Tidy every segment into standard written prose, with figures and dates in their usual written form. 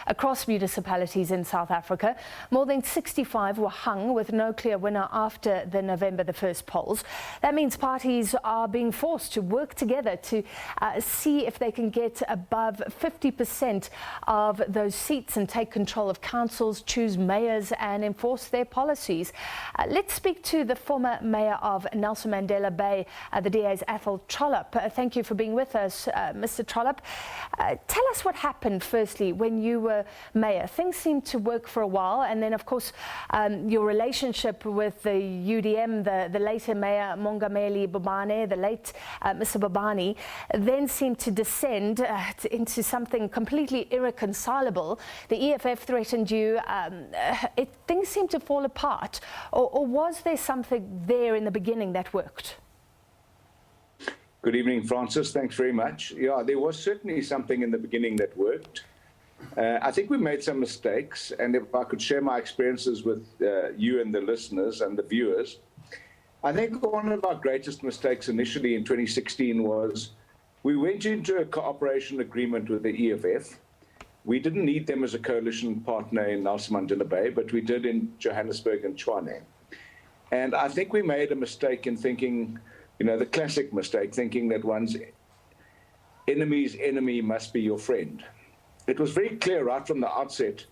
across municipalities in South Africa. More than 65 were hung with no clear winner after the November the 1st polls. That means parties are being forced to work together to see if they can get above 50% of those seats and take control of councils, choose mayors and enforce their policies. Let's speak to the former mayor of Nelson Mandela Bay, the DA's Athol Trollip. Thank you for being with us, Mr. Trollip. Tell us what happened, firstly, when you were mayor. Things seemed to work for a while, and then, of course, your relationship with the UDM, the later mayor, Mongameli Bobane, the late Mr. Bobani, then seemed to descend into something completely irreconcilable. The EFF threatened you. Things seemed to fall apart. Or was there something there in the beginning that worked? Good evening, Francis. Thanks very much. Yeah, there was certainly something in the beginning that worked. I think we made some mistakes, and if I could share my experiences with you and the listeners and the viewers, I think one of our greatest mistakes initially in 2016 was we went into a cooperation agreement with the EFF. We didn't need them as a coalition partner in Nelson Mandela Bay, but we did in Johannesburg and Tshwane. And I think we made a mistake in thinking, you know, the classic mistake, thinking that one's enemy's enemy must be your friend. It was very clear right from the outset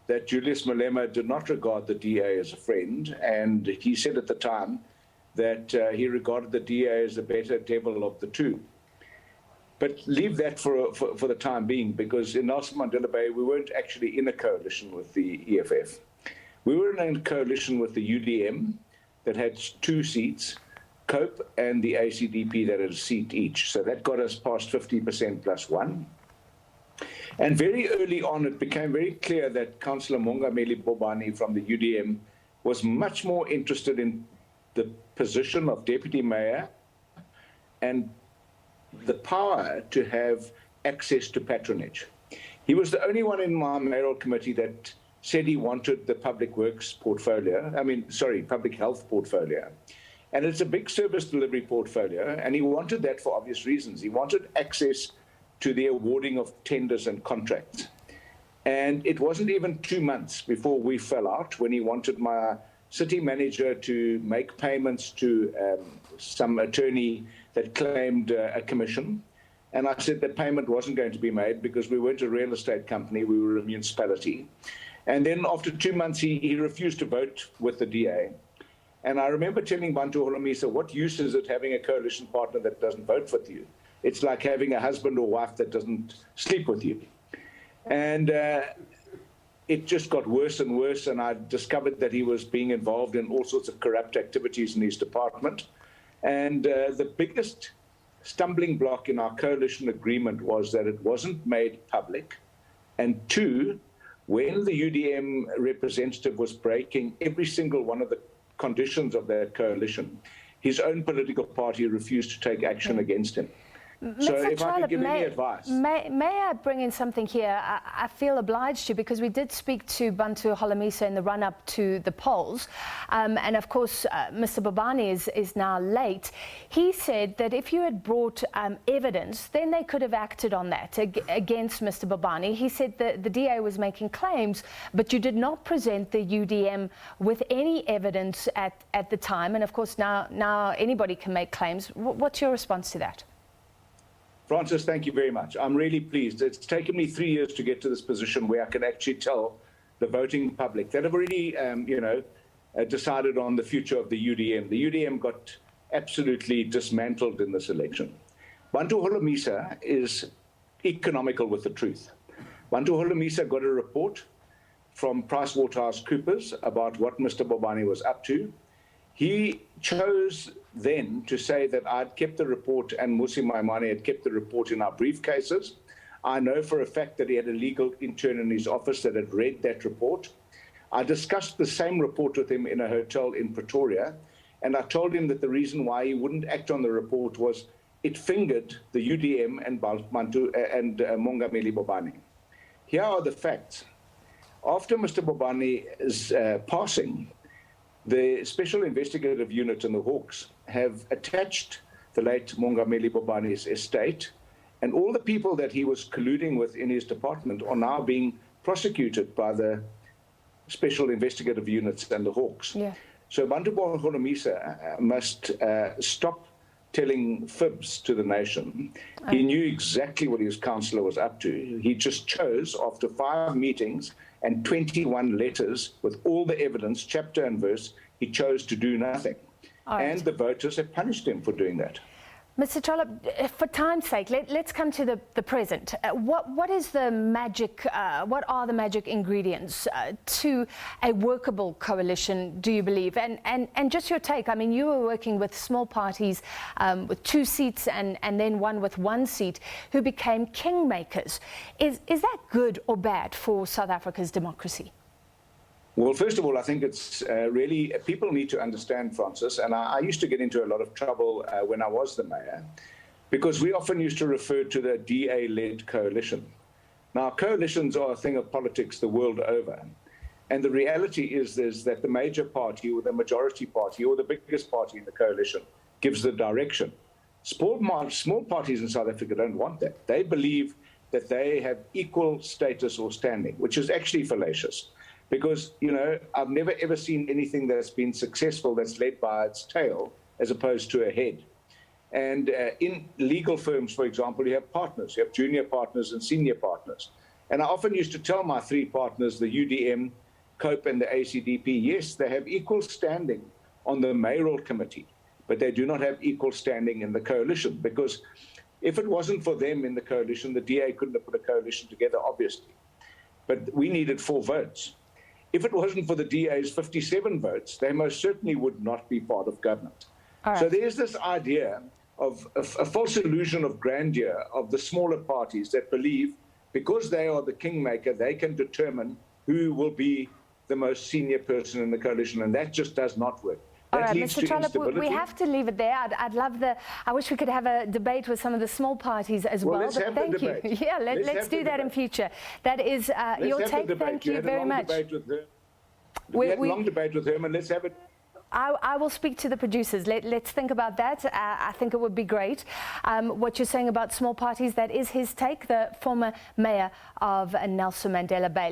that Julius Malema did not regard the DA as a friend, and he said at the time that he regarded the DA as the better devil of the two. But leave that for the time being, because in Nelson Mandela Bay, we weren't actually in a coalition with the EFF. We were in a coalition with the UDM that had 2 seats, COPE and the ACDP that had a seat each. So that got us past 50% plus 1. And very early on, it became very clear that Councillor Mongameli Bobani from the UDM was much more interested in the position of deputy mayor and the power to have access to patronage. He was the only one in my mayoral committee that said he wanted the public works portfolio, public health portfolio. And it's a big service delivery portfolio, and he wanted that for obvious reasons. He wanted access to the awarding of tenders and contracts. And it wasn't even 2 months before we fell out when he wanted my city manager to make payments to some attorney that claimed a commission. And I said that payment wasn't going to be made because we weren't a real estate company, we were a municipality. And then after 2 months, he refused to vote with the DA. And I remember telling Bantu Holomisa, what use is it having a coalition partner that doesn't vote with you? It's like having a husband or wife that doesn't sleep with you. And it just got worse and worse, and I discovered that he was being involved in all sorts of corrupt activities in his department. And the biggest stumbling block in our coalition agreement was that it wasn't made public. And 2, when the UDM representative was breaking every single one of the conditions of that coalition, his own political party refused to take action against him. So if I could give any advice. May I bring in something here? I feel obliged to, because we did speak to Bantu Holomisa in the run-up to the polls. And of course, Mr. Bobani is now late. He said that if you had brought evidence, then they could have acted on that against Mr. Bobani. He said that the DA was making claims, but you did not present the UDM with any evidence at the time. And of course, now anybody can make claims. What's your response to that? Francis, thank you very much. I'm really pleased. It's taken me 3 years to get to this position where I can actually tell the voting public that have already, decided on the future of the UDM. The UDM got absolutely dismantled in this election. Bantu Holomisa is economical with the truth. Bantu Holomisa got a report from PricewaterhouseCoopers about what Mr. Bobani was up to. He chose then to say that I'd kept the report and Musi Maimane had kept the report in our briefcases. I know for a fact that he had a legal intern in his office that had read that report. I discussed the same report with him in a hotel in Pretoria, and I told him that the reason why he wouldn't act on the report was it fingered the UDM and Mongameli Bobani. Here are the facts. After Mr. Bobani's passing, the Special Investigative Unit and the Hawks have attached the late Mongameli Bobani's estate, and all the people that he was colluding with in his department are now being prosecuted by the Special Investigative Units and the Hawks. Yeah. So Bantu Misa must stop telling fibs to the nation. He knew exactly what his councillor was up to. He just chose, after 5 meetings and 21 letters with all the evidence, chapter and verse, he chose to do nothing. And the voters have punished him for doing that. Mr. Trollip, for time's sake, let's come to the present. What is the magic? What are the magic ingredients to a workable coalition, do you believe? And just your take. I mean, you were working with small parties with 2 seats and then one with 1 seat who became kingmakers. Is that good or bad for South Africa's democracy? Well, first of all, I think it's really, people need to understand, Francis, and I used to get into a lot of trouble when I was the mayor, because we often used to refer to the DA-led coalition. Now, coalitions are a thing of politics the world over, and the reality is that the major party or the majority party or the biggest party in the coalition gives the direction. Small parties in South Africa don't want that. They believe that they have equal status or standing, which is actually fallacious. Because, you know, I've never ever seen anything that's been successful that's led by its tail as opposed to a head. And in legal firms, for example, you have partners. You have junior partners and senior partners. And I often used to tell my 3 partners, the UDM, COPE and the ACDP, yes, they have equal standing on the mayoral committee, but they do not have equal standing in the coalition. Because if it wasn't for them in the coalition, the DA couldn't have put a coalition together, obviously. But we needed 4 votes. If it wasn't for the DA's 57 votes, they most certainly would not be part of government. So there's this idea of a false illusion of grandeur of the smaller parties that believe because they are the kingmaker, they can determine who will be the most senior person in the coalition, and that just does not work. All right, Mr. Trollip, we have to leave it there. I wish we could have a debate with some of the small parties as well. Let's have thank the debate. you. Yeah, let's do that in future. That is your take. Thank you very much. We had a long debate with him, and let's have it. I will speak to the producers. Let's think about that. I think it would be great. What you're saying about small parties, that is his take, the former mayor of Nelson Mandela Bay.